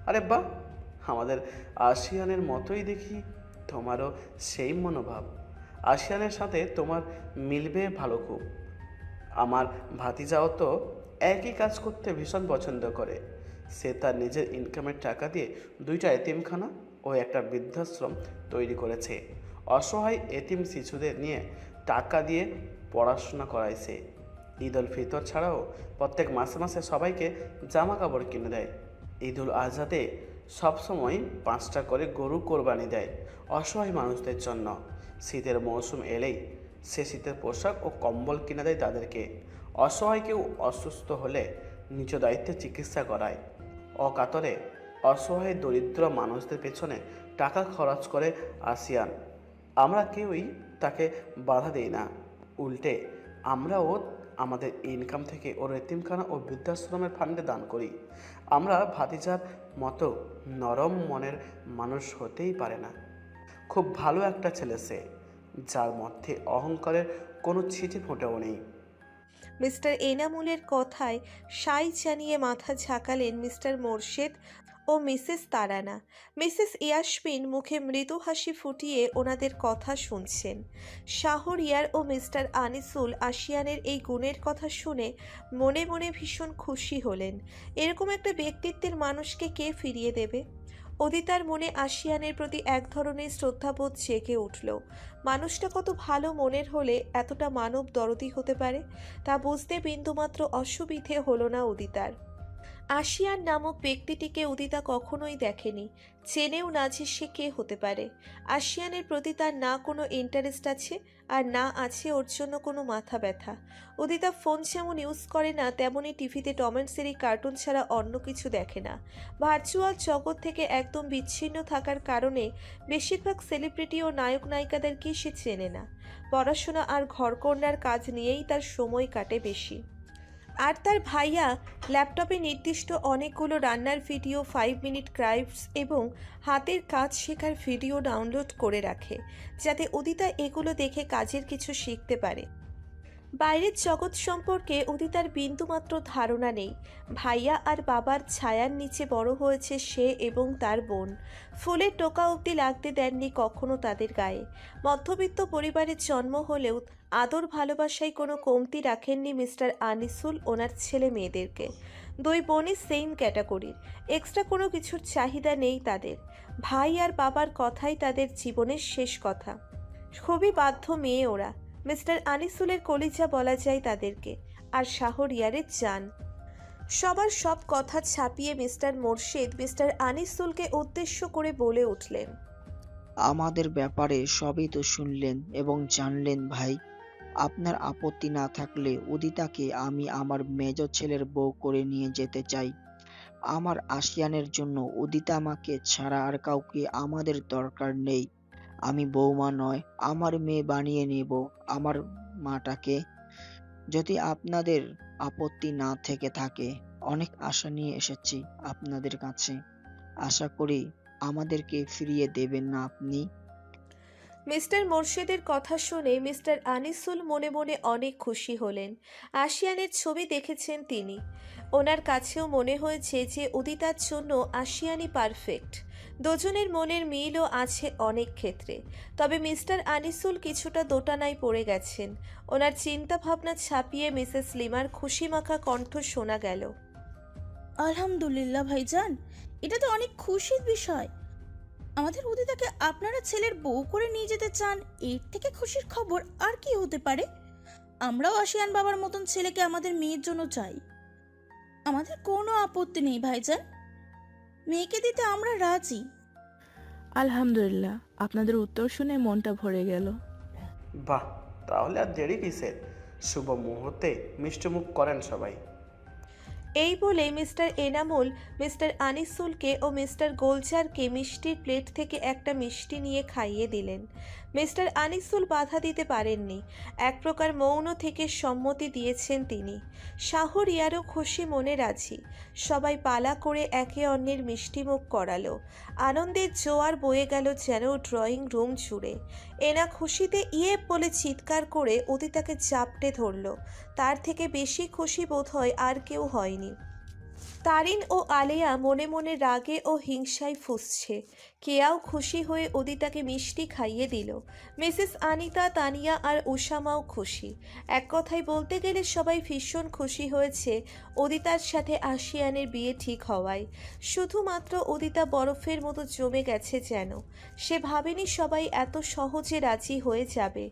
আরে বাহ, আমাদের আসিয়ানের মতোই দেখি। তোমারও সেই মনোভাব। আসিয়ানের সাথে তোমার মিলবে ভালো খুব। আমার ভাতিজাও তো একই কাজ করতে ভীষণ পছন্দ করে। সে তার নিজের ইনকামের টাকা দিয়ে দুইটা এতিমখানা ও একটা বৃদ্ধাশ্রম তৈরি করেছে। অসহায় এতিম শিশুদের নিয়ে টাকা দিয়ে পড়াশোনা করাইছে। ঈদ উল ফিতর ছাড়াও প্রত্যেক মাসে মাসে সবাইকে জামা কাপড় কিনে দেয়। ঈদ উল আজহাতে সবসময় 5টা করে গরু কোরবানি দেয় অসহায় মানুষদের জন্য। শীতের মৌসুম এলেই সে শীতের পোশাক ও কম্বল কিনে দেয় তাদেরকে। অসহায় কেউ অসুস্থ হলে নিজ দায়িত্বে চিকিৎসা করায়। অকাতরে অসহায় দরিদ্র মানুষদের পেছনে টাকা খরচ করে আসিয়ান। আমরা কেউই তাকে বাধা দেই না। উল্টে আমরাও আমাদের ইনকাম থেকে ওর এতিমখানা ও বৃদ্ধাশ্রমের ফান্ডে দান করি। আমরা ভাতিজার মতো নরম মনের মানুষ হতেই পারে না। খুব ভালো একটা ছেলে সে, যার মধ্যে অহংকারের কোনো ছিটে ফোঁটাও নেই। মিস্টার এনামুলের কথায় সাই জানিয়ে মাথা ঝাঁকালেন মিস্টার মোরশেদ ও মিসেস তারানা। মিসেস ইয়াসমিন মুখে মৃদু হাসি ফুটিয়ে ওনাদের কথা শুনছেন। শাহরিয়ার ও মিস্টার আনিসুল আসিয়ানের এই গুণের কথা শুনে মনে মনে ভীষণ খুশি হলেন। এরকম একটা ব্যক্তিত্বের মানুষকে কে ফিরিয়ে দেবে? অদিতার মনে আসিয়ানের প্রতি এক ধরনের শ্রদ্ধাবোধ জেগে উঠল। মানুষটা কত ভালো মনের হলে এতটা মানব দরদি হতে পারে, তা বুঝতে বিন্দুমাত্র অসুবিধে হলো না উদিতার। আশিয়ান নামক ব্যক্তিটিকে উদিতা কখনোই দেখেনি, চেনেও না যে সে কে হতে পারে। আশিয়ানের প্রতি তার না কোনো ইন্টারেস্ট আছে, আর না আছে ওর জন্য কোনো মাথা ব্যথা। উদিতা ফোন যেমন ইউজ করে না, তেমনই টিভিতে টম অ্যান্ড জেরি কার্টুন ছাড়া অন্য কিছু দেখে না। ভার্চুয়াল জগৎ থেকে একদম বিচ্ছিন্ন থাকার কারণে বেশিরভাগ সেলিব্রিটি ও নায়ক নায়িকাদেরকে সে চেনে না। পড়াশোনা আর ঘরকন্যার কাজ নিয়েই তার সময় কাটে বেশি। আর তার ভাইয়া ল্যাপটপে নির্দিষ্ট অনেকগুলো রান্নার ভিডিও, 5 মিনিট ক্রাইভস এবং হাতের কাজ শেখার ভিডিও ডাউনলোড করে রাখে, যাতে উদিতা এগুলো দেখে কাজের কিছু শিখতে পারে। বাইরের জগৎ সম্পর্কে উদিতার বিন্দুমাত্র ধারণা নেই। ভাইয়া আর বাবার ছায়ার নিচে বড় হয়েছে সে এবং তার বোন। ফুলের টোকা অবধি লাগতে দেননি কখনো তাদের গায়ে। মধ্যবিত্ত পরিবারের জন্ম হলেও আদর ভালোবাসায় কোনো কমতি রাখেননি মিস্টার আনিসুল ওনার ছেলে মেয়েদেরকে। দুই বোনই সেম ক্যাটাগরির, এক্সট্রা কোনো কিছুর চাহিদা নেই তাদের। ভাই আর বাবার কথাই তাদের জীবনের শেষ কথা। খুবই বাধ্য মেয়ে ওরা। মিস্টার আনিসুলের কলিজা বলা যায় তাদেরকে, আর শাহরিয়ারের জান। সবার সব কথা ছাপিয়ে মিস্টার মোরশেদ মিস্টার আনিসুলকে উদ্দেশ্য করে বলে উঠলেন, আমাদের ব্যাপারে সবই তো শুনলেন এবং জানলেন ভাই। আপনার আপত্তি না থাকলে উদিতাকে আমি আমার মেজ ছেলের বউ করে নিয়ে যেতে চাই। আমার আশিয়ানের জন্য উদিতা আমাকে ছাড়া আর কাউকে আমাদের দরকার নেই। আমি বৌমা নয়, আমার মেয়ে বানিয়ে নেব আমার মাটাকে। যদি আপনাদের আপত্তি না থেকে থাকে, অনেক আশা নিয়ে এসেছি আপনাদের কাছে। আশা করি আমাদেরকে ফিরিয়ে দেবেন না আপনি। মিস্টার মোরশেদের কথা শুনে মিস্টার আনিসুল মনে মনে অনেক খুশি হলেন। আশিয়ানের ছবি দেখেছেন তিনি। ওনার কাছেও মনে হয়েছে যে উদিতার জন্য আশিয়ানই পারফেক্ট। দুজনের মনের মিলও আছে অনেক ক্ষেত্রে। তবে মিস্টার আনিসুল কিছুটা দোটানায় পড়ে গেছেন। ওনার চিন্তা ভাবনা ছাপিয়ে মিসেস লিমার খুশিমাখা কণ্ঠ শোনা গেল, আলহামদুলিল্লাহ ভাইজান, এটা তো অনেক খুশির বিষয়। আমাদের উদিতাকে আপনারা ছেলের বউ করে নিয়ে যেতে চান, এর থেকে খুশির খবর আর কি হতে পারে? আমরাও আশিয়ান বাবার মতন ছেলেকে আমাদের মেয়ের জন্য চাই। আমাদের কোনো আপত্তি নেই ভাইজান, মেয়েকে দিতে আমরা রাজি। আলহামদুলিল্লাহ, আপনাদের উত্তর শুনে মনটা ভরে গেল। বাহ, তাহলে আর দেরি কিসের? শুভ মুহূর্তে মিষ্টিমুখ করেন সবাই। এই বলে মিস্টার এনামুল মিস্টার আনিসুলকে ও মিস্টার গোলজারকে মিষ্টির প্লেট থেকে একটা মিষ্টি নিয়ে খাইয়ে দিলেন। মিস্টার আনিসুল বাধা দিতে পারেননি, এক প্রকার মৌন থেকে সম্মতি দিয়েছেন তিনি। শাহরিয়ারও খুশি মনে রাজি। সবাই পালা করে একে অন্যের মিষ্টিমুখ করালো। আনন্দের জোয়ার বয়ে গেল যেন ড্রয়িং রুম জুড়ে। এনা খুশিতে ইয়ে বলে চিৎকার করে উদিতাকে চাপটে ধরল। তার থেকে বেশি খুশি বোধ হয় আর কেউ হয়নি। তারিন ও আলেয়া মনে মনে রাগে ও হিংসায় ফুঁসছে। কেয়াও খুশি হয়ে উদিতাকে মিষ্টি খাইয়ে দিল। মিসেস আনিতা, তানিয়া আর উসামাও খুশি। এক কথায় বলতে গেলে সবাই ভীষণ খুশি হয়েছে উদিতার সাথে আশিয়ানের বিয়ে ঠিক হওয়ায়। শুধুমাত্র উদিতা বরফের মতো জমে গেছে যেন। সে ভাবেনি সবাই এত সহজে রাজি হয়ে যাবে।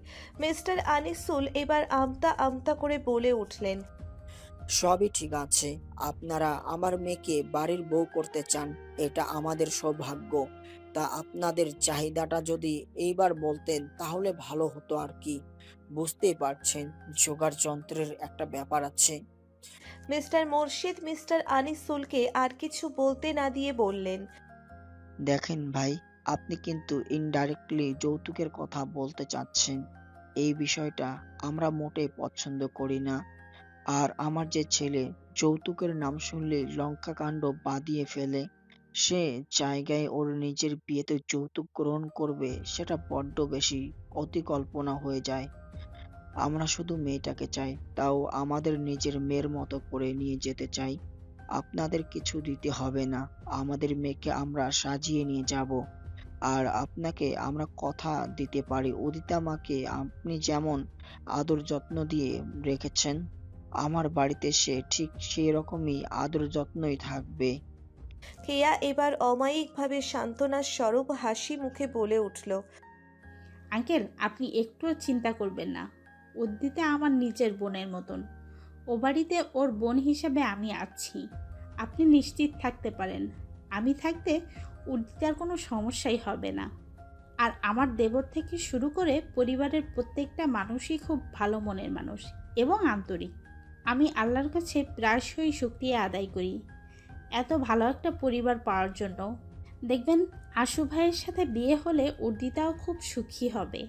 মিস্টার আনিসুল এবার আমতা আমতা করে বলে উঠলেন, সবই ঠিক আছে। আপনারা আমার মেয়েকে বাড়ির বউ করতে চান, এটা আমাদের সৌভাগ্য। তা আপনাদের চাহিদাটা যদি এইবার বলতেন তাহলে ভালো হতো আর কি। বুঝতেই পারছেন, জোগাড় যন্ত্রের একটা ব্যাপার আছে। মিস্টার মোরশেদ মিস্টার আনিসুলকে আর কিছু বলতে না দিয়ে বললেন, দেখেন ভাই, আপনি কিন্তু ইনডাইরেক্টলি যৌতুকের কথা বলতে চাচ্ছেন। এই বিষয়টা আমরা মোটেই পছন্দ করি না। আর আমার যে ছেলে যৌতুকের নাম শুনলেই লঙ্কা কাণ্ড বাঁধিয়ে ফেলে, সে জায়গায় ওর নিজের বিয়েতে যৌতুক গ্রহণ করবে, সেটা বড্ড বেশি অতিকল্পনা হয়ে যায়। আমরা শুধু মেয়েটাকে চাই, তাও আমাদের নিজের মেয়ের মতো করে নিয়ে যেতে চাই। আপনাদের কিছু দিতে হবে না, আমাদের মেয়েকে আমরা সাজিয়ে নিয়ে যাব। আর আপনাকে আমরা কথা দিতে পারি, উদিতা মাকে আপনি যেমন আদর যত্ন দিয়ে রেখেছেন, আমার বাড়িতে সে ঠিক সেই রকমই আদর যত্নই থাকবে। কেয়া এবার অমায়িকভাবে সান্ত্বনার স্বরূপ হাসি মুখে বলে উঠল, আঙ্কেল, আপনি একটুও চিন্তা করবেন না। উদ্দিতে আমার নিজের বোনের মতন। ও বাড়িতে ওর বোন হিসাবে আমি আছি। আপনি নিশ্চিত থাকতে পারেন, আমি থাকতে উদ্দিতার কোনো সমস্যাই হবে না। আর আমার দেবর থেকে শুরু করে পরিবারের প্রত্যেকটা মানুষই খুব ভালো মনের মানুষ এবং আন্তরিক। আমি আল্লাহর কাছে প্রায়শই শুকরিয়া আদায় করি এত ভালো একটা পরিবার পাওয়ার জন্য। দেখবেন আশু ভাইয়ের সাথে বিয়ে হলে উদ্দিতাও খুব সুখী হবে।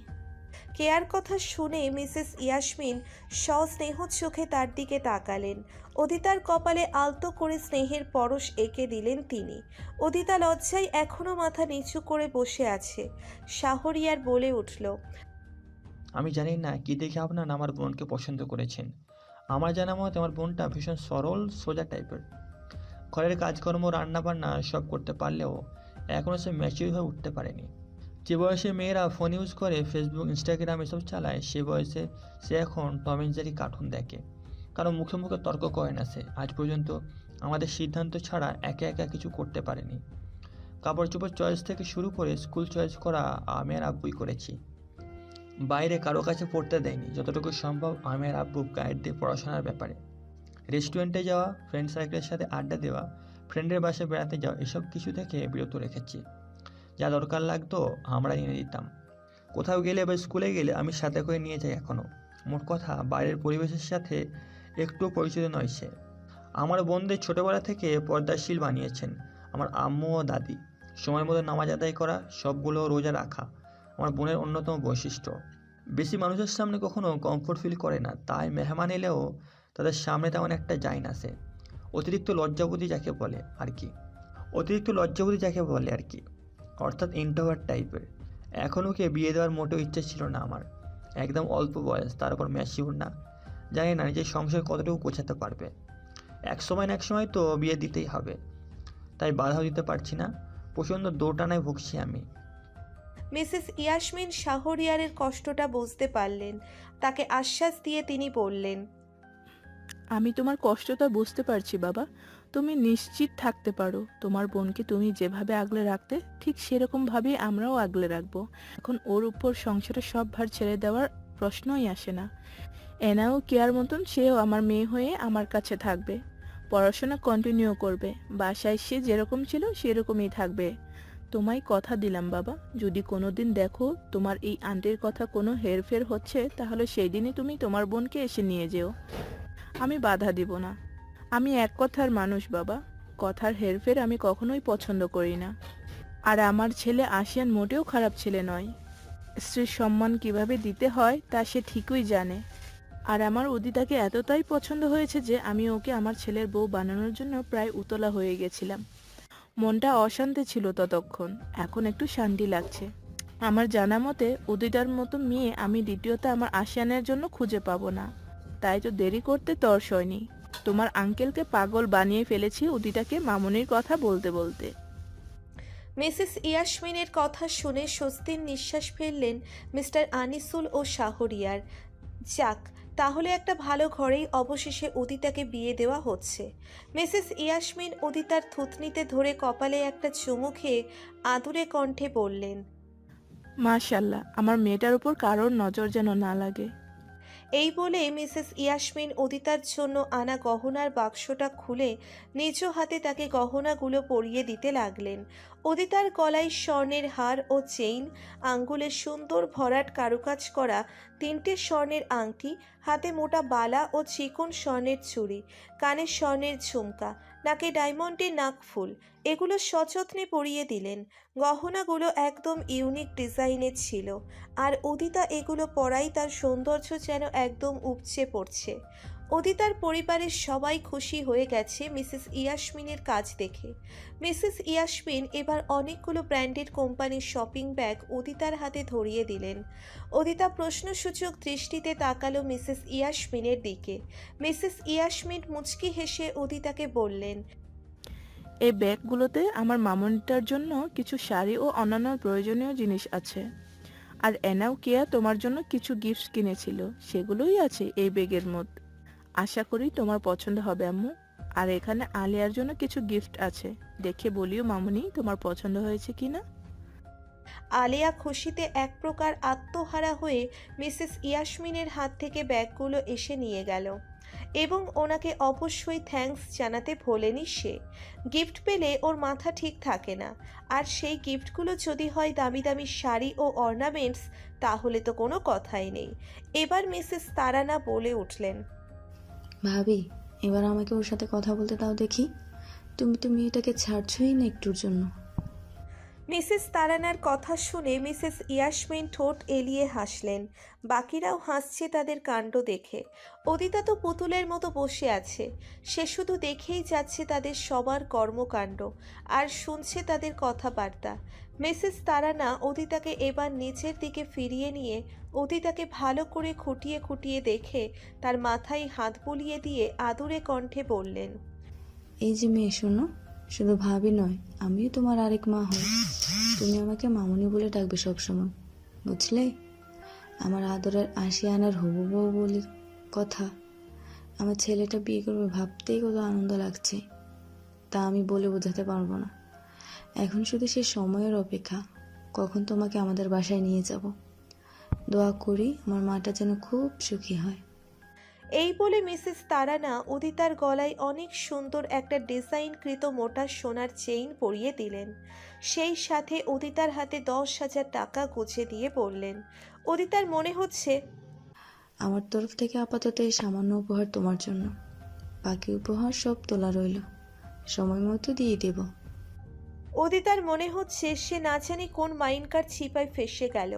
কেয়ার কথা শুনে মিসেস ইয়াসমিন সস্নেহ চোখে তার দিকে তাকালেন। উদিতার কপালে আলতো করে স্নেহের পরশ এঁকে দিলেন তিনি। উদিতা লজ্জায় এখনো মাথা নিচু করে বসে আছে। শাহরিয়ার বলে উঠল, আমি জানি না কি দেখে আপনার আমার বোনকে পছন্দ করেছেন। আমার জানা মতে আমার বোনটা ভীষণ সরল সোজা টাইপের। ঘরের কাজকর্ম রান্না বান্না সব করতে পারলেও এখনও সে ম্যাচিউর হয়ে উঠতে পারেনি। যে বয়সে মেয়েরা ফোন ইউজ করে, ফেসবুক ইনস্টাগ্রাম এসব চালায়, সে বয়সে সে এখন টম অ্যান্ড জেরি কার্টুন দেখে। কারণ মুখে মুখে তর্ক করে না সে। আজ পর্যন্ত আমাদের সিদ্ধান্ত ছাড়া একা একা কিছু করতে পারেনি। কাপড় চোপড় চয়েস থেকে শুরু করে স্কুল চয়েস করা আমি আর আব্বুই করেছি। বাইরে কারো কাছে পড়তে দেয়নি। যতটুকু সম্ভব আমি আর আব্বু গাইড দিয়ে পড়াশোনার ব্যাপারে। রেস্টুরেন্টে যাওয়া, ফ্রেন্ড সার্কেলের সাথে আড্ডা দেওয়া, ফ্রেন্ডের বাসায় বেড়াতে যাওয়া, এসব কিছু থেকে বিরত রেখেছি। যা দরকার লাগতো আমরা এনে দিতাম। কোথাও গেলে বা স্কুলে গেলে আমি সাথে করে নিয়ে যাই এখনও। মোট কথা, বাইরের পরিবেশের সাথে একটুও পরিচিত নয় সে। আমার বোনদের ছোটোবেলা থেকে পর্দাশীল বানিয়েছেন আমার আম্মু ও দাদি। সময় মতো নামাজ আদায় করা, সবগুলো রোজা রাখা আমার বোনের অন্যতম বৈশিষ্ট্য। বেশি মানুষের সামনে কখনো কমফোর্ট ফিল করে না, তাই মেহমান এলেও তাদের সামনে তেমন একটা যায় না সে। অতিরিক্ত লজ্জাবোধী যাকে বলে আর কি, অর্থাৎ ইন্ট্রোভার্ট টাইপের। এখন ওকে বিয়ে দেওয়ার মোটেও ইচ্ছে ছিল না আমার। একদম অল্প বয়স, তারপর ম্যাচিউর না, জানি না নিজের সংসার কতটুকু গোছাতে পারবে। এক সময় না এক সময় তো বিয়ে দিতেই হবে, তাই বাধাও দিতে পারছি না। প্রচণ্ড দোটানায় ভুগছি আমি। মিসেস ইয়াসমিন শাহরিয়ারের কষ্টটা বুঝতে পারলেন। তাকে আশ্বাস দিয়ে তিনি বললেন, আমি তোমার কষ্টটা বুঝতে পারছি বাবা। তুমি নিশ্চিত থাকতে পারো, তোমার বোনকে তুমি যেভাবে আগলে রাখতে ঠিক সেরকমভাবেই আমরাও আগলে রাখবো। এখন ওর উপর সংসারের সব ভার ছেড়ে দেওয়ার প্রশ্নই আসে না। এনাও কেয়ার মতন সেও আমার মেয়ে হয়ে আমার কাছে থাকবে, পড়াশোনা কন্টিনিউ করবে, বাসায় সে যেরকম ছিল সেরকমই থাকবে। তোমায় কথা দিলাম বাবা, যদি কোনোদিন দেখো তোমার এই আন্টির কথা কোনো হেরফের হচ্ছে, তাহলে সেই দিনই তুমি তোমার বোনকে এসে নিয়ে যেও। আমি বাধা দিব না। আমি এক কথার মানুষ বাবা, কথার হেরফের আমি কখনোই পছন্দ করি না। আর আমার ছেলে আশিয়ান মোটেও খারাপ ছেলে নয়। স্ত্রীর সম্মান কিভাবে দিতে হয় তা সে ঠিকই জানে। আর আমার উদিতাকে এতটাই পছন্দ হয়েছে যে আমি ওকে আমার ছেলের বউ বানানোর জন্য প্রায় উতলা হয়ে গেছিলাম। মনটা অশান্তি ছিল ততক্ষণ, এখন একটু শান্তি লাগছে। আমার জানা মতে উদিতার মতো মেয়ে আমি দ্বিতীয়ত আমার আশিয়ানের জন্য খুঁজে পাবো না, তাই তো দেরি করতে তর সয়নি। তোমার আঙ্কেলকে পাগল বানিয়ে ফেলেছি উদিতাকে মামুনির কথা বলতে বলতে। মিসেস ইয়াসমিনের কথা শুনে স্বস্তির নিঃশ্বাস ফেললেন মিস্টার আনিসুল ও শাহরিয়ার। যাক, তাহলে একটা ভালো ঘরেই অবশেষে উদিতাকে বিয়ে দেওয়া হচ্ছে। মিসেস ইয়াসমিন উদিতার থুতনিতে ধরে কপালে একটা চুমু খেয়ে আদুরে কণ্ঠে বললেন, মাশাল্লাহ, আমার মেয়েটার উপর কারোর নজর যেন না লাগে। এই বলে মিসেস ইয়াসমিন উদিতার জন্য আনা গহনার বাক্সটা খুলে নিজ হাতে তাকে গহনাগুলো পরিয়ে দিতে লাগলেন। উদিতার গলায় স্বর্ণের হার ও চেইন, আঙ্গুলে সুন্দর ভরাট কারুকাজ করা 3টে স্বর্ণের আংটি, হাতে মোটা বালা ও চিকন স্বর্ণের চুড়ি, কানে স্বর্ণের ঝুমকা, নাকে ডায়মন্ডের নাকফুল, এগুলো সযত্নে পরিয়ে দিলেন। গহনাগুলো একদম ইউনিক ডিজাইনের ছিল, আর উদিতা এগুলো পরাই তার সৌন্দর্য যেন একদম উপচে পড়ছে। উদিতার পরিবারের সবাই খুশি হয়ে গেছে মিসেস ইয়াসমিনের কাজ দেখে। মিসেস ইয়াসমিন এবার অনেকগুলো ব্র্যান্ডেড কোম্পানির শপিং ব্যাগ উদিতার হাতে ধরিয়ে দিলেন। উদিতা প্রশ্নসূচক দৃষ্টিতে তাকালো মিসেস ইয়াসমিনের দিকে। মিসেস ইয়াসমিন মুচকি হেসে উদিতাকে বললেন, এই ব্যাগগুলোতে আমার মামুনিটার জন্য কিছু শাড়ি ও অন্যান্য প্রয়োজনীয় জিনিস আছে। আর এনাও কেয়া তোমার জন্য কিছু গিফট কিনেছিল, সেগুলোই আছে এই ব্যাগের মধ্যে। আশা করি তোমার পছন্দ হবে আম্মু। আর এখানে আলিয়ার জন্য কিছু গিফট আছে, দেখে বলিও মামুনি তোমার পছন্দ হয়েছে কিনা। আলিয়া খুশিতে এক প্রকার আত্মহারা হয়ে মিসেস ইয়াসমিনের হাত থেকে ব্যাগগুলো এসে নিয়ে গেল এবং ওনাকে অবশ্যই থ্যাঙ্কস জানাতে ভোলেনি সে। গিফট পেলে ওর মাথা ঠিক থাকে না, আর সেই গিফটগুলো যদি হয় দামি দামি শাড়ি ও অর্নামেন্টস, তাহলে তো কোনো কথাই নেই। এবার মিসেস তারানা বলে উঠলেন, ভাবি, এবার আমাকে ওর সাথে কথা বলতে দাও দেখি। তুমি তো মেয়েটাকে ছাড়ছই না একটুর জন্য। মিসেস তারানার কথা শুনে মিসেস ইয়াসমিন ঠোঁট এলিয়ে হাসলেন। বাকিরাও হাসছে তাদের কাণ্ড দেখে। উদিতা তো পুতুলের মতো বসে আছে, সে শুধু দেখেই যাচ্ছে তাদের সবার কর্মকাণ্ড আর শুনছে তাদের কথাবার্তা। মিসেস তারানা উদিতাকে এবার নিচের দিকে ফিরিয়ে নিয়ে উদিতাকে ভালো করে খুঁটিয়ে খুঁটিয়ে দেখে তার মাথায় হাত বুলিয়ে দিয়ে আদুরে কণ্ঠে বললেন, এই যে মেয়ে, শোনো, শুধু ভাবি নয়, আমিও তোমার আরেক মা হই। তুমি আমাকে মামুনি বলে ডাকবে সবসময়, বুঝলে? আমার আদরের আশিয়ানার হবু বউ বলে কথা। আমার ছেলেটা বিয়ে করবে ভাবতেই কত আনন্দ লাগছে, তা আমি বলে বোঝাতে পারবো না। এখন শুধু সে সময়ের অপেক্ষা, কখন তোমাকে আমাদের বাসায় নিয়ে যাব। দোয়া করি আমার মাটা যেন খুব সুখী হয়। এই বলে মিসেস তারানা উদিতার গলায় অনেক সুন্দর একটা ডিজাইনকৃত মোটা সোনার চেইন পরিয়ে দিলেন। সেই সাথে উদিতার হাতে 10,000 টাকা গুঁজে দিয়ে বললেন, উদিতার মনে হচ্ছে আমার তরফ থেকে আপাতত এই সামান্য উপহার তোমার জন্য, বাকি উপহার সব তোলা রইল, সময় মতো দিয়ে দেব। উদিতার মনে হচ্ছে সে না জানি কোন মাইনকার ছিপায় ফেসে গেল।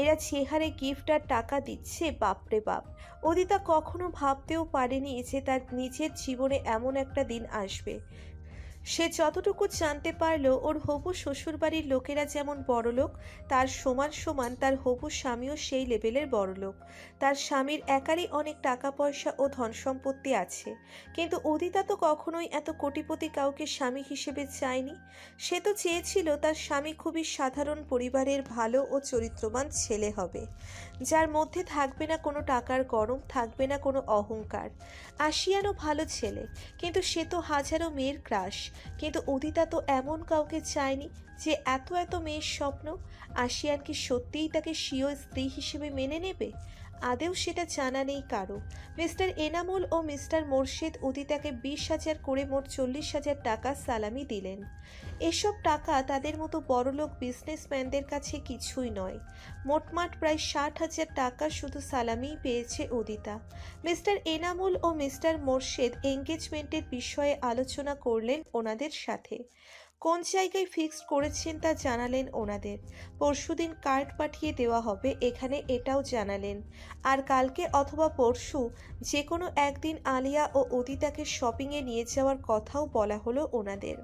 এরা যে হারে গিফট আর টাকা দিচ্ছে, বাপরে বাপ! উদিতা কখনো ভাবতেও পারেনি যে তার নিজের জীবনে এমন একটা দিন আসবে। সে যতটুকু জানতে পারল, ওর হবু শ্বশুরবাড়ির লোকেরা যেমন বড়লোক, তার সমান সমান তার হবু স্বামীও সেই লেভেলের বড়লোক। তার স্বামীর একারই অনেক টাকা পয়সা ও ধন সম্পত্তি আছে, কিন্তু উদিতা তো কখনোই এত কোটিপতি কাউকে স্বামী হিসেবে চায়নি। সে তো চেয়েছিল তার স্বামী খুবই সাধারণ পরিবারের ভালো ও চরিত্রবান ছেলে হবে, যার মধ্যে থাকবে না কোনো টাকার গরম, থাকবে না কোনো অহংকার। আশিয়ানও ভালো ছেলে, কিন্তু সে তো হাজারো মেয়ের ক্রাশ। কিন্তু উদিতা তো এমন কাউকে চায়নি যে এত এত মেয়ের স্বপ্ন। আশিয়ান কি সত্যিই তাকে স্বীয় স্ত্রী হিসেবে মেনে নেবে? আদেও সেটা জানা নেই কারো। মিস্টার এনামুল ও মিস্টার মোর্শেদ উদিতাকে 20,000 করে মোট 40,000 টাকা সালামি দিলেন। এসব টাকা তাদের মতো বড়লোক বিজনেসম্যানদের কাছে কিছুই নয়। মোটমাট প্রায় 60,000 টাকা শুধু সালামিই পেয়েছে উদিতা। মিস্টার এনামুল ও মিস্টার মোর্শেদ এঙ্গেজমেন্টের বিষয়ে আলোচনা করলেন ওনাদের সাথে। কোন জায়গায় ফিক্সড করেছেন তা জানালেন ওনাদের। পরশুদিন কার্ড পাঠিয়ে দেওয়া হবে, এখানে এটাও জানালেন। আর কালকে অথবা পরশু যে কোনো একদিন আলিয়া ও উদিতাকে শপিংয়ে নিয়ে যাওয়ার কথাও বলা হলো ওনাদের।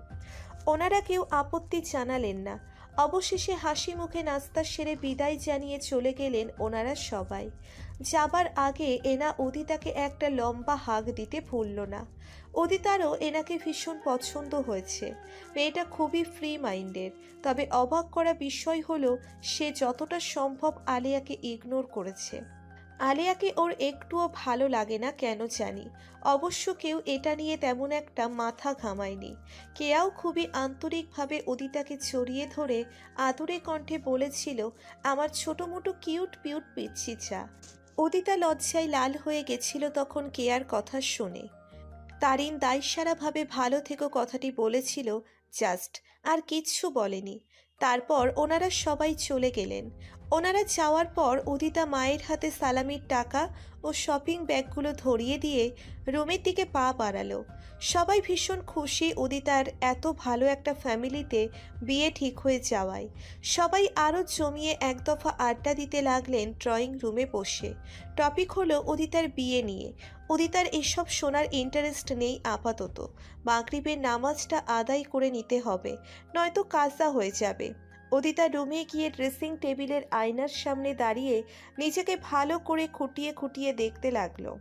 ওনারা কেউ আপত্তি জানালেন না। অবশেষে হাসি মুখে নাস্তা সেরে বিদায় জানিয়ে চলে গেলেন ওনারা সবাই। যাবার আগে এনা উদিতাকে একটা লম্বা হাগ দিতে ভুলল না। উদিতারও এনাকে ভীষণ পছন্দ হয়েছে। মেয়েটা খুবই ফ্রি মাইন্ডের। তবে অবাক করা বিষয় হলো সে যতটা সম্ভব আলিয়াকে ইগনোর করেছে। আলিয়াকে ওর একটুও ভালো লাগে না কেন জানি। অবশ্য কেউ এটা নিয়ে তেমন একটা মাথা ঘামায়নি। কেয়াও খুবই আন্তরিকভাবে উদিতাকে জড়িয়ে ধরে আদুরে কণ্ঠে বলেছিল, আমার ছোট মোটো কিউট পিউট পিচ্ছি চা। উদিতা লজ্জায় লাল হয়ে গেছিল তখন কেয়ার কথা শুনে। তারিন দায়সারাভাবে ভালো থেকো কথাটি বলেছিল জাস্ট, আর কিচ্ছু বলেনি। তারপর ওনারা সবাই চলে গেলেন। ওনারা যাওয়ার পর উদিতা মায়ের হাতে সালামির টাকা ও শপিং ব্যাগগুলো ধরিয়ে দিয়ে রুমের দিকে পা বাড়ালো। সবাই ভীষণ খুশি উদিতার এত ভালো একটা ফ্যামিলিতে বিয়ে ঠিক হয়ে যাওয়ায়। সবাই আরও জমিয়ে এক দফা আড্ডা দিতে লাগলেন ড্রয়িং রুমে বসে। টপিক হলো উদিতার বিয়ে নিয়ে। উদিতার এসব শোনার ইন্টারেস্ট নেই আপাতত। মাগরিবের নামাজটা আদায় করে নিতে হবে, নয়তো কাজা হয়ে যাবে। উদিতা রুমে গিয়ে ড্রেসিং টেবিলের আয়নার সামনে দাঁড়িয়ে নিজেকে ভালো করে খুঁটিয়ে খুঁটিয়ে দেখতে লাগলো।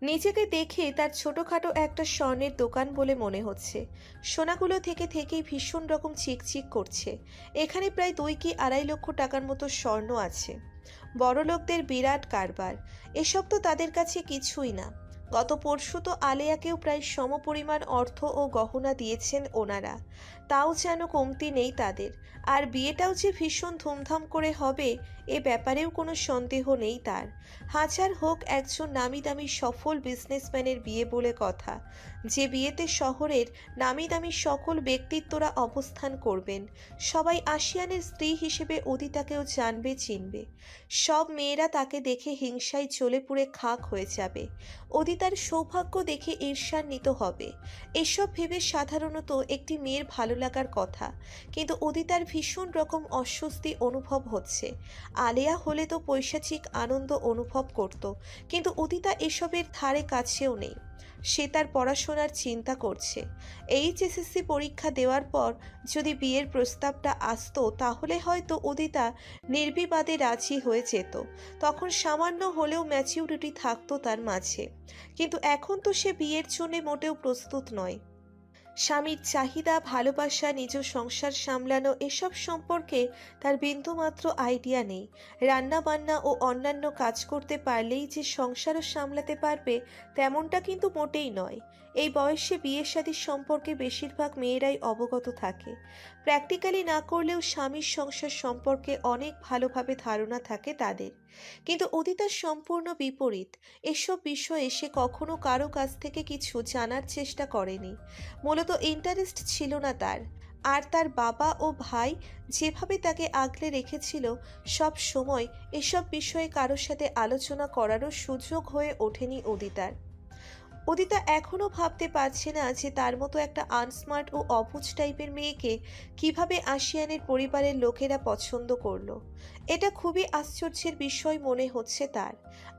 নিজেকে দেখে তার ছোটোখাটো একটা স্বর্ণের দোকান বলে মনে হচ্ছে। সোনাগুলো থেকে থেকেই ভীষণ রকম চিকচিক করছে। এখানে প্রায় 2 কি 2.5 লক্ষ টাকার মতো স্বর্ণ আছে। বড়লোকদের বিরাট কারবার। এসব তো তাদের কাছে কিছুই না। গত পরশু তো আলেয়াকেও প্রায় সমপরিমাণ অর্থ ও গহনা দিয়েছেন ওনারা। তাও যেন কমতি নেই তাদের। আর বিয়েটাও যে ভীষণ ধুমধাম করে হবে এ ব্যাপারেও কোনো সন্দেহ নেই তার। হাজার হোক একজন নামি দামি সফল বিজনেসম্যানের বিয়ে বলে কথা, যে বিয়েতে শহরের নামি দামি সকল ব্যক্তিত্বরা অবস্থান করবেন। সবাই আশিয়ানের স্ত্রী হিসেবে উদিতাকেও জানবে চিনবে। সব মেয়েরা তাকে দেখে হিংসায় জ্বলে পুড়ে খাক হয়ে যাবে। উদিতার সৌভাগ্য দেখে ঈর্ষান্বিত হবে। এসব ভেবে সাধারণত একটি মেয়ের ভালো লাগার কথা, কিন্তু উদিতার ভীষণ রকম অস্বস্তি অনুভব হচ্ছে। আলেয়া হলে তো পৈশাচিক আনন্দ অনুভব করত, কিন্তু উদিতা এসবের ধারে কাছেও নেই। সে তার পড়াশোনার চিন্তা করছে। এইচএসসি পরীক্ষা দেওয়ার পর যদি বিয়ের প্রস্তাবটা আসতো তাহলে হয়তো উদিতা নির্বিবাদে রাজি হয়ে যেত। তখন সামান্য হলেও ম্যাচিউরিটি থাকতো তার মাঝে। কিন্তু এখন তো সে বিয়ের জন্য মোটেও প্রস্তুত নয়। স্বামীর চাহিদা, ভালোবাসা, নিজ সংসার সামলানো এসব সম্পর্কে তার বিন্দুমাত্র আইডিয়া নেই। রান্না বান্না ও অন্যান্য কাজ করতে পারলেই যে সংসারও সামলাতে পারবে তেমনটা কিন্তু মোটেই নয়। এই বয়সে বিয়ে শাদীর সম্পর্কে বেশিরভাগ মেয়েরাই অবগত থাকে। প্র্যাকটিক্যালি না করলেও স্বামীর সংসার সম্পর্কে অনেক ভালোভাবে ধারণা থাকে তাদের। কিন্তু উদিতার সম্পূর্ণ বিপরীত। এসব বিষয়ে সে কখনো কারো কাছ থেকে কিছু জানার চেষ্টা করেনি। মূলত ইন্টারেস্ট ছিল না তার। আর তার বাবা ও ভাই যেভাবে তাকে আগলে রেখেছিল, সব সময় এসব বিষয়ে কারোর সাথে আলোচনা করারও সুযোগ হয়ে ওঠেনি উদিতার। উদিতা এখনও ভাবতে পারছে না যে তার মতো একটা আনস্মার্ট ও অবুঝ টাইপের মেয়েকে কিভাবে আশিয়ানের পরিবারের লোকেরা পছন্দ করলো। এটা খুবই আশ্চর্যের বিষয় মনে হচ্ছে তার।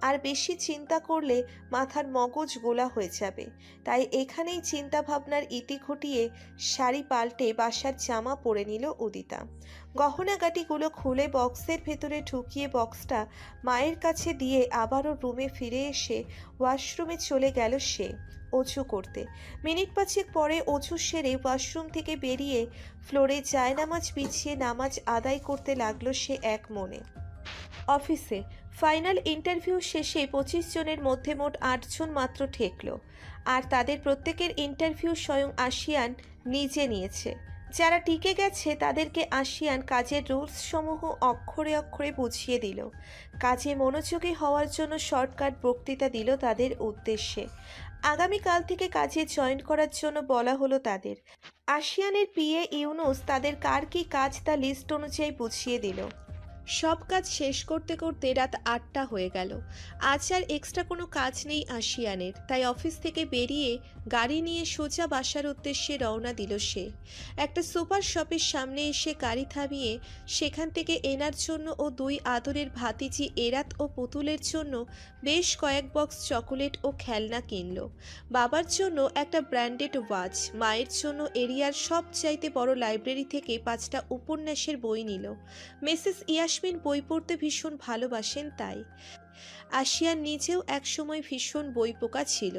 আর বেশি চিন্তা করলে মাথার মগজ গোলা হয়ে যাবে। তাই এখানেই চিন্তা ভাবনার ইতি ঘটিয়ে শাড়ি পাল্টে বাসার জামা পরে নিল উদিতা। গহনাগাটিগুলো খুলে বক্সের ভেতরে ঢুকিয়ে বক্সটা মায়ের কাছে দিয়ে আবারও রুমে ফিরে এসে ওয়াশরুমে চলে গেল সে অজু করতে। মিনিট 5 পরে অজু সেরে ওয়াশরুম থেকে বেরিয়ে ফ্লোরে জায়নামাজ বিছিয়ে নামাজ আদায় করতে লাগলো সে এক মনে। অফিসে ফাইনাল ইন্টারভিউ শেষে 25 জনের মধ্যে মোট 8 জন মাত্র ঠেকল। আর তাদের প্রত্যেকের ইন্টারভিউ স্বয়ং আশিয়ান নিজে নিয়েছে। যারা টিকে গেছে তাদেরকে আশিয়ান কাজের রুলস সমূহ অক্ষরে অক্ষরে বুঝিয়ে দিল। কাজে মনোযোগী হওয়ার জন্য শর্টকাট বক্তৃতা দিল তাদের উদ্দেশ্যে। আগামীকাল থেকে কাজে জয়েন করার জন্য বলা হলো তাদের। আশিয়ানের পিএ ইউনুস তাদের কার কি কাজ তা লিস্ট অনুযায়ী বুঝিয়ে দিল। সব কাজ শেষ করতে করতে রাত 8টা হয়ে গেল। আজ আর এক্সট্রা কোনো কাজ নেই আশিয়ানের। তাই অফিস থেকে বেরিয়ে গাড়ি নিয়ে সোজা বাসার উদ্দেশ্যে রওনা দিল সে। একটা সুপার শপের সামনে এসে গাড়ি থামিয়ে সেখান থেকে এনার জন্য ও 2 আদরের ভাতিজি এরাত ও পুতুলের জন্য বেশ কয়েক বক্স চকোলেট ও খেলনা কিনল। বাবার জন্য একটা ব্র্যান্ডেড ওয়াচ, মায়ের জন্য এরিয়ার সবচাইতে বড় লাইব্রেরি থেকে 5টা উপন্যাসের বই নিল। মিসেস ইয়াসমিন বই পড়তে ভীষণ ভালোবাসেন তাই। আশিয়ান নিজেও একসময় ভীষণ বইপোকা ছিল।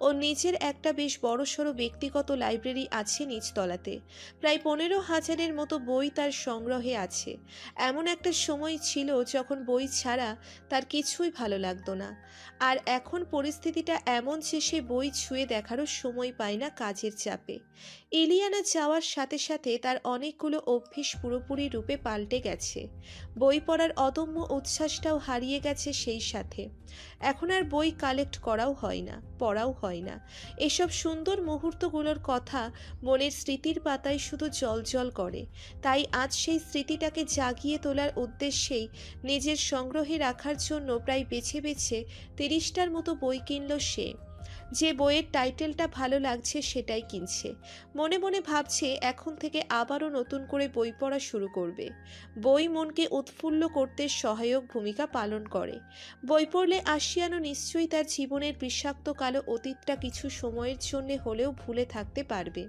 ও নিজের একটা বেশ বড়সড় ব্যক্তিগত লাইব্রেরি আছে নিচতলাতে। প্রায় 15,000-এর মতো বই তার সংগ্রহে আছে। এমন একটা সময় ছিল যখন বই ছাড়া তার কিছুই ভালো লাগতো না। আর এখন পরিস্থিতিটা এমন যে সে বই ছুঁয়ে দেখারও সময় পায় না কাজের চাপে। ইলিয়ানা যাওয়ার সাথে সাথে তার অনেকগুলো অভ্যেস পুরোপুরি রূপে পাল্টে গেছে। বই পড়ার অদম্য উচ্ছ্বাসটাও হারিয়ে গেছে সেই সাথে। এখন আর বই কালেক্ট করাও হয় না, পড়াও হয় না। এসব সুন্দর মুহূর্তগুলোর কথা মনের স্মৃতির পাতায় শুধু জলজল করে। তাই আজ সেই স্মৃতিটাকে জাগিয়ে তোলার উদ্দেশ্যেই নিজের সংগ্রহে রাখার জন্য প্রায় বেছে বেছে 30টার মতো বই কিনল সে। যে বইয়ের টাইটেলটা ভালো লাগছে সেটাই কিনছে। মনে মনে ভাবছে এখন থেকে আবারও নতুন করে বই পড়া শুরু করবে। বই মনকে উৎফুল্ল করতে সহায়ক ভূমিকা পালন করে। বই পড়লে আশিয়ানও নিশ্চয়ই তার জীবনের বিষাক্ত কালো অতীতটা কিছু সময়ের জন্য হলেও ভুলে থাকতে পারবে।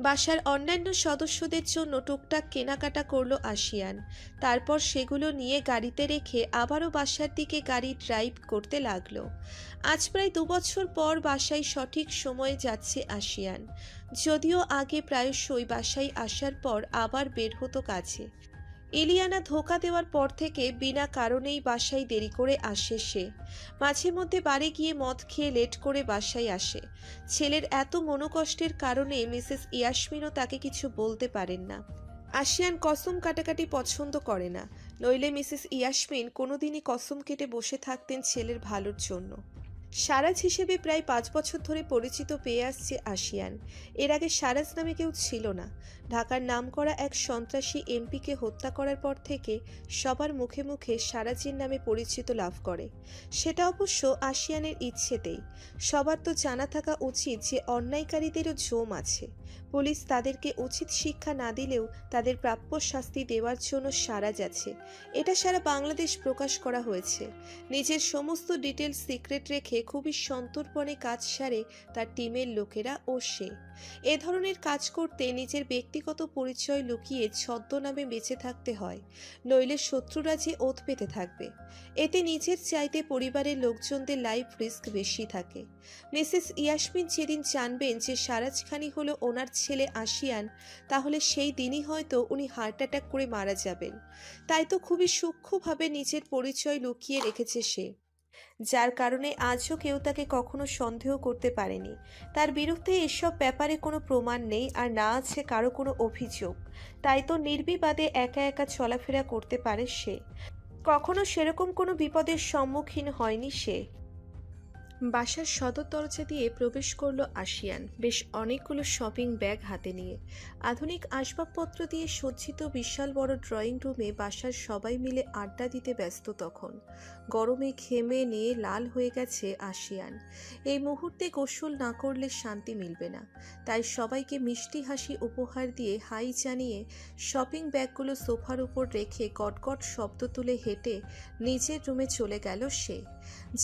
বাসার অন্যান্য সদস্যদের জন্য টুকটাক কেনাকাটা করলো আশিয়ান। তারপর সেগুলো নিয়ে গাড়িতে রেখে আবারও বাসার দিকে গাড়ি ড্রাইভ করতে লাগলো। আজ প্রায় 2 বছর পর বাসায় সঠিক সময়ে যাচ্ছে আশিয়ান। যদিও আগে প্রায়শই বাসায় আসার পর আবার বের হতো কাজে। ইলিয়ানা ধোঁকা দেওয়ার পর থেকে বিনা কারণেই বাসায় দেরি করে আসে সে। মাঝে মধ্যে বাড়ি গিয়ে মদ খেয়ে লেট করে বাসায় আসে। ছেলের এত মনোকষ্টের কারণে মিসেস ইয়াসমিনও তাকে কিছু বলতে পারেন না। আশিয়ান কসম কাটাকাটি পছন্দ করে না, নইলে মিসেস ইয়াসমিন কোনোদিনই কসম কেটে বসে থাকতেন ছেলের ভালোর জন্য। সারাজ হিসেবে প্রায় 5 বছর ধরে পরিচিত পেয়ে আসছে আশিয়ান। এর আগে সারাজ নামে কেউ ছিল না। ঢাকার নামকরা এক সন্ত্রাসী এমপিকে হত্যা করার পর থেকে সবার মুখে মুখে সারাজের নামে পরিচিত লাভ করে। সেটা অবশ্য আশিয়ানের ইচ্ছেতেই। সবার তো জানা থাকা উচিত যে অন্যায়কারীদেরও জম আছে। পুলিশ তাদেরকে উচিত শিক্ষা না দিলেও তাদের প্রাপ্য শাস্তি দেওয়ার জন্য সারাজ আছে। এটা সারা বাংলাদেশ প্রকাশ করা হয়েছে। নিজের সমস্ত ডিটেলস সিক্রেট রেখে খুবই সন্তর্পণে কাজ সারে তার টিমের লোকেরা ও সে। এ ধরনের কাজ করতে নিজের ব্যক্তিগত পরিচয় লুকিয়ে ছদ্মনামে বেঁচে থাকতে হয়, নইলে শত্রুরা যে ওত পেতে থাকবে। এতে নিজের চাইতে পরিবারের লোকজনদের লাইফ রিস্ক বেশি থাকে। মিসেস ইয়াসমিন যেদিন জানবেন যে সারাজখানি হলো ওনার ছেলে আশিয়ান, তাহলে সেই দিনই হয়তো উনি হার্ট অ্যাটাক করে মারা যাবেন। তাই তো খুবই সূক্ষ্মভাবে নিজের পরিচয় লুকিয়ে রেখেছে সে, যার কারণে আজও কেউ তাকে কখনো সন্দেহ করতে পারেনি। তার বিরুদ্ধে এসব ব্যাপারে কোনো প্রমাণ নেই, আর না আছে কারো কোনো অভিযোগ। তাই তো নির্বিবাদে একা একা চলাফেরা করতে পারে সে। কখনো সেরকম কোনো বিপদের সম্মুখীন হয়নি সে। বাসার সদর দরজা দিয়ে প্রবেশ করলো আশিয়ান, বেশ অনেকগুলো শপিং ব্যাগ হাতে নিয়ে। আধুনিক আসবাবপত্র দিয়ে সজ্জিত বিশাল বড় ড্রয়িং রুমে বাসার সবাই মিলে আড্ডা দিতে ব্যস্ত তখন। গরমে ঘেমে নিয়ে লাল হয়ে গেছে আশিয়ান। এই মুহূর্তে গোসল না করলে শান্তি মিলবে না। তাই সবাইকে মিষ্টি হাসি উপহার দিয়ে হাই জানিয়ে শপিং ব্যাগগুলো সোফার উপর রেখে গটগট শব্দ তুলে হেঁটে নিজের রুমে চলে গেল সে।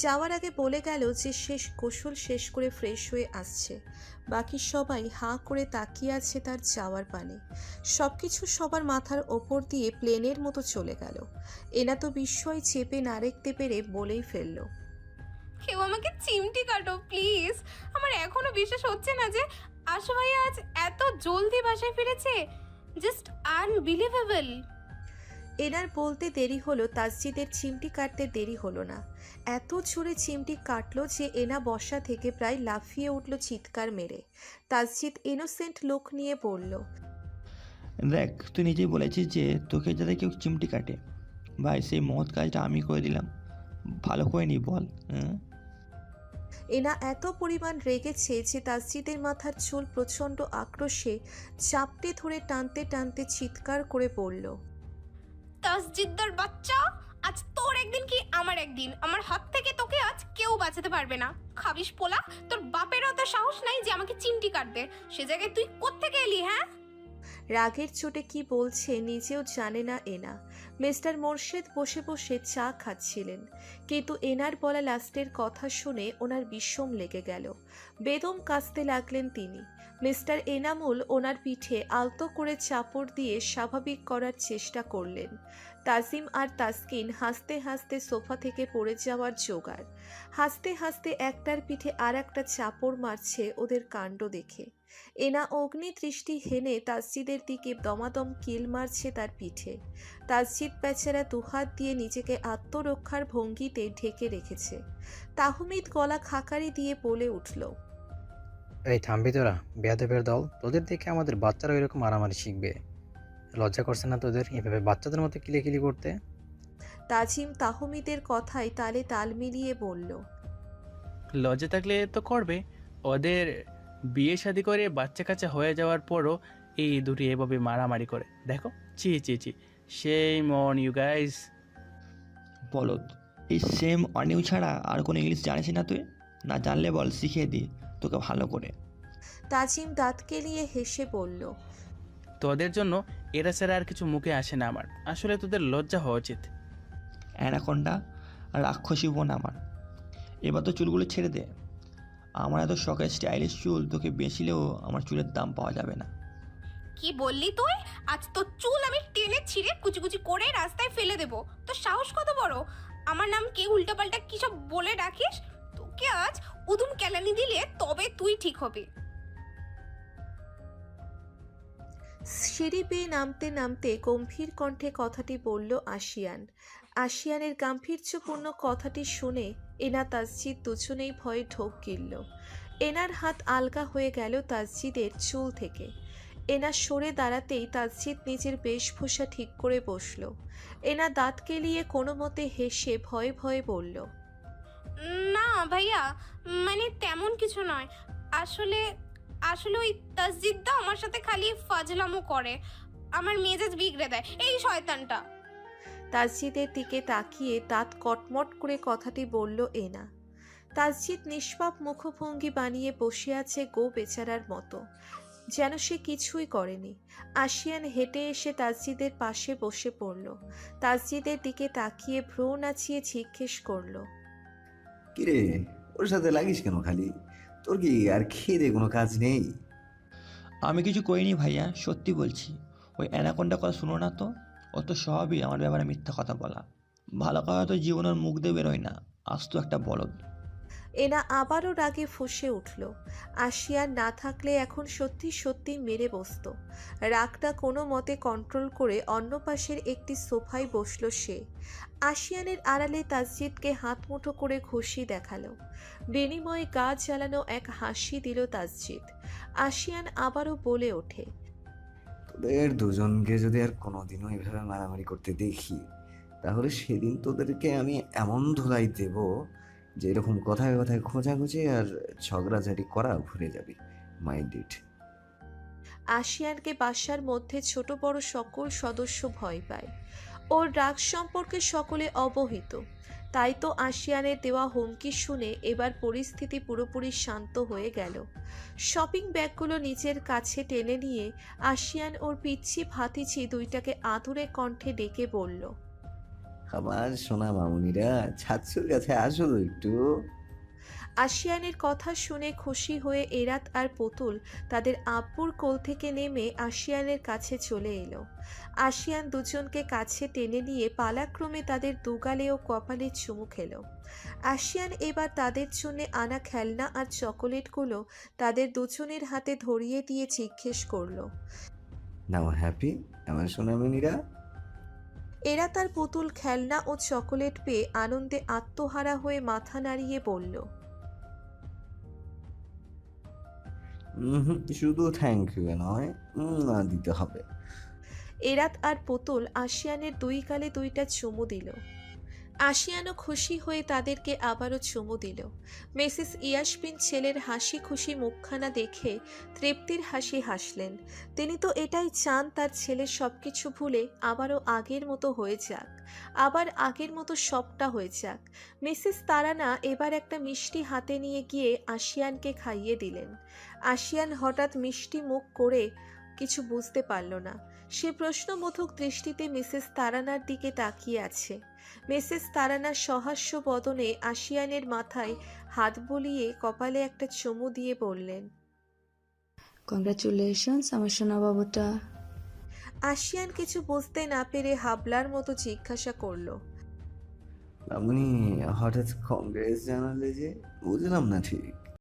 যাওয়ার আগে বলে গেল যে গোসল শেষ করে ফ্রেশ হয়ে আসছে। বাকি সবাই হাঁ করে তাকিয়ে আছে তার যাওয়ার পানে। সবকিছু সবার মাথার ওপর দিয়ে প্লেনের মতো চলে গেল। এনা তো বিস্ময় চেপে না রাখতে পেরে বলেই ফেলল, কেউ আমাকে চিমটি কাটো প্লিজ। আমার এখনো বিশ্বাস হচ্ছে না যে আশা ভাইয়া আজ এত জলদি বাসায় ফিরেছে। Just unbelievable. এনার বলতে দেরি হলো, তাসজিদের চিমটি কাটতে দেরি হলো না। এত জোরে চিমটি কাটলো যে এনা বসা থেকে প্রায় লাফিয়ে উঠল চিৎকার মেরে। তাসজিদ ইনোসেন্ট লুক নিয়ে বলল, দেখ, তুই নিজেই বলেছিস যে তোকে যাতে কেউ চিমটি কাটে। ভাই, সেই মহৎ কাজটা আমি করে দিলাম। ভালো করে নি বল। এনা এত পরিমাণ রেগেছে যে তাসজিদের মাথার চুল প্রচণ্ড আক্রোশে চাপটে ধরে টানতে টানতে চিৎকার করে বলল, তাসজিদ্দার বাচ্চা, আজ তোর একদিন কি আমার একদিন। আমার হাত থেকে তোকে আজ কেউ বাঁচাতে পারবে না। খাবিস পোলা, তোর বাপেরও তো সাহস নাই যে আমাকে চিমটি কাটবে। সে জায়গায় তুই কোত্থেকে এলি? হ্যাঁ, রাগের চোটে কি বলছে নিজেও জানে না এনা। মিস্টার মোরশেদ বসে বসে চা খাচ্ছিলেন, কিন্তু এনার বলা লাস্টের কথা শুনে ওনার বিষম লেগে গেল। বেদম কাঁদতে লাগলেন তিনি। মিস্টার এনামুল ওনার পিঠে আলতো করে চাপড় দিয়ে স্বাভাবিক করার চেষ্টা করলেন। তাজিম আর তাসকিন হাসতে হাসতে সোফা থেকে পড়ে যাওয়ার জোগাড়। হাসতে হাসতে একটার পিঠে আর একটা চাপড় মারছে ওদের কাণ্ড দেখে। এনা অগ্নি দৃষ্টি হেনে তাসজিদের দিকে দমাদম কিল মারছে তার পিঠে। তাসজিদ বেচারা দুহাত দিয়ে নিজেকে আত্মরক্ষার ভঙ্গিতে ঢেকে রেখেছে। তাহমিদ গলা খাকারি দিয়ে বলে উঠল, এই থামবি তোরা, বেয়াদবের দল! তোদের দেখে আমাদের বাচ্চারা এরকম মারামারি শিখবে। লজ্জা করছে না তোদের এভাবে বাচ্চাদের মতো কিলিকিলি করতে? তাজিম তাহমিদের কথায় তালে তাল মিলিয়ে বলল, লজ্জা থাকলে তো করবে। ওদের বিয়ে শাদি করে বাচ্চা কাচ্চা হয়ে যাওয়ার পরও এই দুটি এভাবে মারামারি করে দেখো। চি চি চি, shame on you guys. বলদ, এই সেম অনিউ ছাড়া আর কোনো ইংলিশ জানিস না তুই? না জানলে বল, শিখিয়ে দিই তোকে ভালো করে। তাজিম দাঁত কেলিয়ে হেসে বলল, তোদের জন্য এরা ছাড়া আর কিছু মুখে আসে না আমার। আসলে তোদের লজ্জা হওয়া উচিত। অ্যানাকোন্ডা আর রাক্ষসী বোন আমার, এবার তো চুলগুলো ছেড়ে দে। আমার এত শখের স্টাইলিশ চুল তোকে বেচিলেও আমার চুলের দাম পাওয়া যাবে না। কি বললি তুই? আজ তো চুল আমি টেনে ছিঁড়ে কুচি কুচি করে রাস্তায় ফেলে দেবো। তোর সাহস কত বড়? আমার নাম কে উল্টাপাল্টা কি সব বলে ডাকিস? তোকে আজ উদুম কেলানি দিলে তবে তুই ঠিক হবে। সিঁড়ি বেয়ে নামতে নামতে গম্ভীর কণ্ঠে কথাটি বলল আশিয়ান। আশিয়ানের গাম্ভীর্যপূর্ণ কথাটি শুনে এনা তাসজিদ দুজনেই ভয়ে ঢোক গিলল। এনার হাত আলগা হয়ে গেল তাসজিদের চুল থেকে। এনা সরে দাঁড়াতেই তাসজিদ নিজের বেশভূষা ঠিক করে বসল। এনা দাঁত কেলিয়ে কোনো মতে হেসে ভয়ে ভয়ে বলল, না ভাইয়া, মানে তেমন কিছু নয়। আসলে আসলে ওই তাসজিদদা আমার সাথে খালি ফাজলামো করে, আমার মেজাজ বিগড়ে দেয় এই শয়তানটা। তাসজিদের দিকে তাকিয়ে দাঁত কটমট করে কথাটি বলল এনা। তাসজিদ নিষ্পাপ মুখভঙ্গি বানিয়ে বসে আছে গো বেচারার মতো, যেন সে কিছুই করেনি। আশিয়ান হেঁটে এসে তাসজিদের পাশে বসে পড়ল। তাসজিদের দিকে তাকিয়ে ভ্রু নাচিয়ে জিজ্ঞেস করল, কিরে, ওর সাথে লাগিস কেন খালি? তোর কি আর খেয়ে কোনো কাজ নেই? আমি কিছু করিনি ভাইয়া, সত্যি বলছি। ওই অ্যানাকোন্ডা কথা শুনো না তো, ও তো সবই আমার ব্যাপারে মিথ্যা কথা বলা। ভালো কথা তো জীবনের মুখ দিয়ে বেরোয় না, আজ তো একটা বলদ। এনা আবারও রাগে ফুঁসে উঠল। আশিয়ান না থাকলে এখন সত্যি সত্যি মেরে বসত। রাগটা কোনো মতে কন্ট্রোল করে অন্য পাশের একটি সোফায় বসল সে। আশিয়ানের আড়ালে তাসজিদকে হাত মুঠো করে খুশি দেখালো। বিনিময়ে গা জ্বালানো এক হাসি দিল তাসজিদ। আশিয়ান আবারও বলে ওঠে, তোদের দুজনকে যদি আর কোনোদিনও এভাবে মারামারি করতে দেখি, তাহলে সেদিন তোদেরকে আমি এমন ধুলাই দেব যে এরকম কথায় কথায় খোঁজাখুঁজি আর ঝগড়াঝাটি করা ভুলে যাবি। Mind it. আশিয়ানকে বাসার মধ্যে ছোট বড় সকল সদস্য ভয় পায়। ওর রাগ সম্পর্কে সকলে অবহিত। তাই তো আশিয়ানের দেওয়া হুমকি শুনে এবার পরিস্থিতি পুরোপুরি শান্ত হয়ে গেল। শপিং ব্যাগগুলো নিজের কাছে টেনে নিয়ে আশিয়ান ওর পিচ্ছি ভাতিজি দুইটাকে আদুরে কণ্ঠে ডেকে বলল, আমার সোনা মামুনিরা, ছাত্রুর কাছে আসো তো একটু। আশিয়ানের কথা শুনে খুশি হয়ে এরাত আর পুতুল তাদের আব্বুর কোল থেকে নেমে আশিয়ানের কাছে চলে এলো। আশিয়ান দুজনকে কাছে টেনে নিয়ে পালাক্রমে তাদের দুগালে ও কপালে চুমু খেলো। আশিয়ান এবার তাদের জন্য আনা খেলনা আর চকোলেটগুলো তাদের দুজনের হাতে ধরিয়ে দিয়ে জিজ্ঞেস করলো, নাও হ্যাপি আমার সোনা মামুনিরা? এরা তার পুতুল খেলনা ও চকোলেট পেয়ে আনন্দে আত্মহারা হয়ে মাথা নাড়িয়ে বলল, শুধু থ্যাংক ইউ নয়, দিতে হবে। এরাত আর পুতুল আশিয়ানের দুই গালে দুইটা চুমু দিল। আশিয়ানও খুশি হয়ে তাদেরকে আবারও চুমু দিল। মিসেস ইয়াসমিন ছেলের হাসি খুশি মুখখানা দেখে তৃপ্তির হাসি হাসলেন। তিনি তো এটাই চান তার ছেলে সবকিছু ভুলে আবারও আগের মতো হয়ে যাক, আবার আগের মতো সবটা হয়ে যাক। মিসেস তারানা এবার একটা মিষ্টি হাতে নিয়ে গিয়ে আশিয়ানকে খাইয়ে দিলেন। আশিয়ান হঠাৎ মিষ্টি মুখ করে কিছু বুঝতে পারল না। সে প্রশ্নবোধক দৃষ্টিতে মিসেস তারানার দিকে তাকিয়ে আছে। মিসেস তারানা সহাস্য বদনে আশিয়ানের মাথায় হাত বুলিয়ে কপালে একটা চুমু দিয়ে বললেন, কংগ্রাচুলেশনস আমার সোনা বাবুটা। আশিয়ান কিছু বুঝতে না পেরে হাবলার মতো জিজ্ঞাসা করলো। আপনি হঠাৎ কংগ্রেস জানালে যে, বুঝলাম না ঠিক।